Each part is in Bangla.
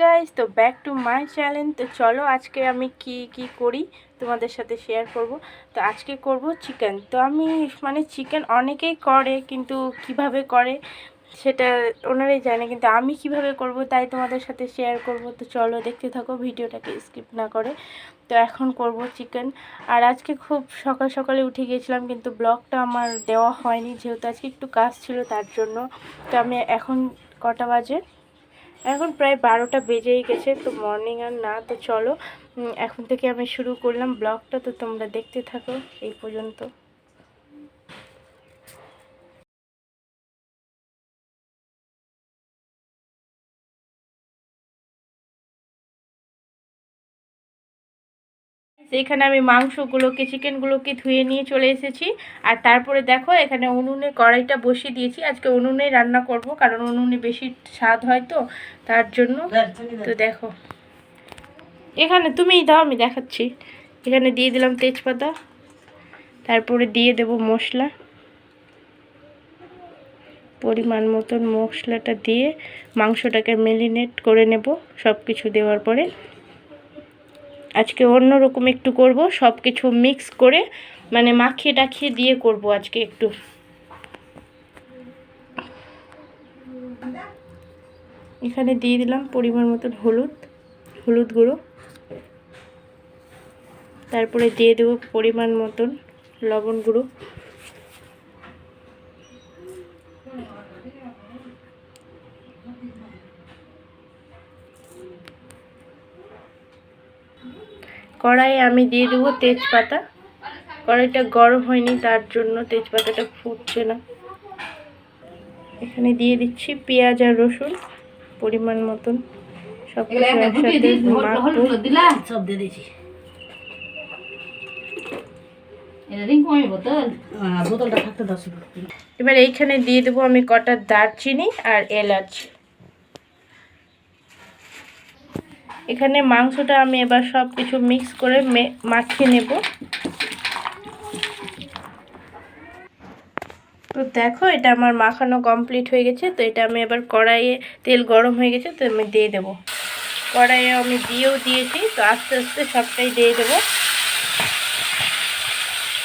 গাইস, তো ব্যাক টু মাই চ্যানেল। তো চলো আজকে আমি কি করি তোমাদের সাথে শেয়ার করব। তো আজকে করব চিকেন। তো আমি চিকেন অনেকেই করে, কিন্তু কিভাবে করে সেটা ওনারাই জানে, কিন্তু আমি কিভাবে করব তাই তোমাদের সাথে শেয়ার করব। তো চলো দেখতে থাকো, ভিডিওটাকে স্কিপ না করে। তো এখন করব চিকেন। আর আজকে খুব সকাল সকালে উঠে গিয়েছিলাম, কিন্তু ব্লগটা আমার দেওয়া হয়নি, যেহেতু আজকে একটু কাজ ছিল তার জন্য। তো আমি এখন কটা বাজে, এখন প্রায় 12টা বেজেই গেছে, তো মর্নিং আর না। তো চলো এখন থেকে আমি শুরু করলাম ব্লগটা। তো তোমরা দেখতে থাকো এই পর্যন্ত। এখানে আমি মাংসগুলোকে চিকেনগুলোকে ধুয়ে নিয়ে চলে এসেছি। আর তারপরে দেখো এখানে উনুনে কড়াইটা বসিয়ে দিয়েছি। আজকে উনুনেই রান্না করব, কারণ উনুনে বেশি স্বাদ হয় তো তার জন্য। তো দেখো এখানে তুমিই দাও, আমি দেখাচ্ছি। এখানে দিয়ে দিলাম তেজপাতা, তারপরে দিয়ে দেব মশলা, পরিমাণ মতন মশলাটা দিয়ে মাংসটাকে ম্যারিনেট করে নেব সব কিছু দেওয়ার পরে। আজকে অন্যরকম একটু করব, সব কিছু মিক্স করে মাখিয়ে টাখিয়ে দিয়ে করব আজকে একটু। এখানে দিয়ে দিলাম পরিমাণ মতন হলুদ গুঁড়ো, তারপরে দিয়ে দেব পরিমাণ মতন লবণ গুঁড়ো, কড়াইয়ে আমি দিয়ে দেবো তেজপাতা। কড়াইটা গরম হয়নি তার জন্য তেজপাতাটা ফুটছে না। এখানে দিয়ে দিচ্ছি পেঁয়াজ আর রসুন পরিমাণ মতন, সব কিছু একসাথে মাখবো। এবার এইখানে দিয়ে দেবো আমি কটা দারচিনি আর এলাচ। এখানে মাংসটা আমি এবার সব কিছু মিক্স করে মাখিয়ে নেব। তো দেখো এটা আমার মাখানো কমপ্লিট হয়ে গেছে। তো এটা আমি এবার কড়াইয়ে, তেল গরম হয়ে গেছে তো আমি দিয়ে দেবো। কড়াইয়ে আমি দিয়েও দিয়েছি, তো আস্তে আস্তে সবটাই দিয়ে দেবো।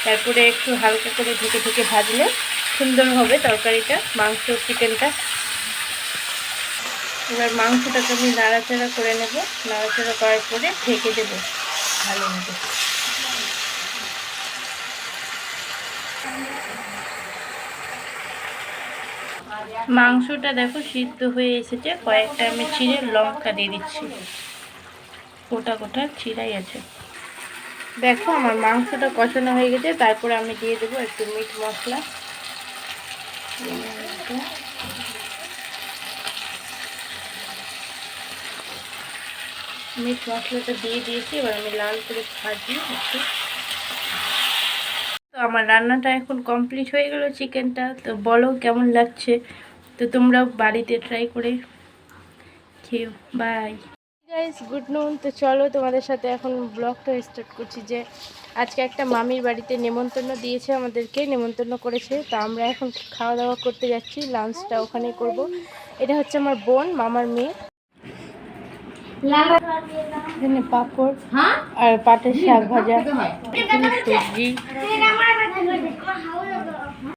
তারপরে একটু হালকা করে ঢেকে ঢেকে ভাজলে সুন্দর হবে তরকারিটা, মাংস চিকেনটা। এবার মাংসটাকে আমি নাড়াচাড়া করে নেব। নাড়াচাড়া করার পরে ঢেকে দেবো ভালোভাবে। মাংসটা দেখো সিদ্ধ হয়ে এসেছে। কয়েকটা আমি চিড়ে লঙ্কা দিয়ে দিচ্ছি, গোটা গোটা চিড়াই আছে। দেখো আমার মাংসটা কষানো হয়ে গেছে। তারপরে আমি দিয়ে দেবো একটু মিট মশলা। মিট মশলাটা দিয়ে দিয়েছি, এবার আমি লাল করে ভাজি একটু। তো আমার রান্নাটা এখন কমপ্লিট হয়ে গেল চিকেনটা। তো বলো কেমন লাগছে, তো তোমরাও বাড়িতে ট্রাই করে খেও। বাই গাইস, গুড নুন। তো চলো তোমাদের সাথে এখন ব্লগটা স্টার্ট করছি। যে আজকে একটা মামির বাড়িতে নেমন্তন্ন দিয়েছে, আমাদেরকে নেমন্তন্ন করেছে। তো আমরা এখন খাওয়া দাওয়া করতে যাচ্ছি, লাঞ্চটা ওখানে করব। এটা হচ্ছে আমার বোন, মামার মেয়ে। এখানে পাঁপড় আর পাটের শাক ভাজা, সবজি।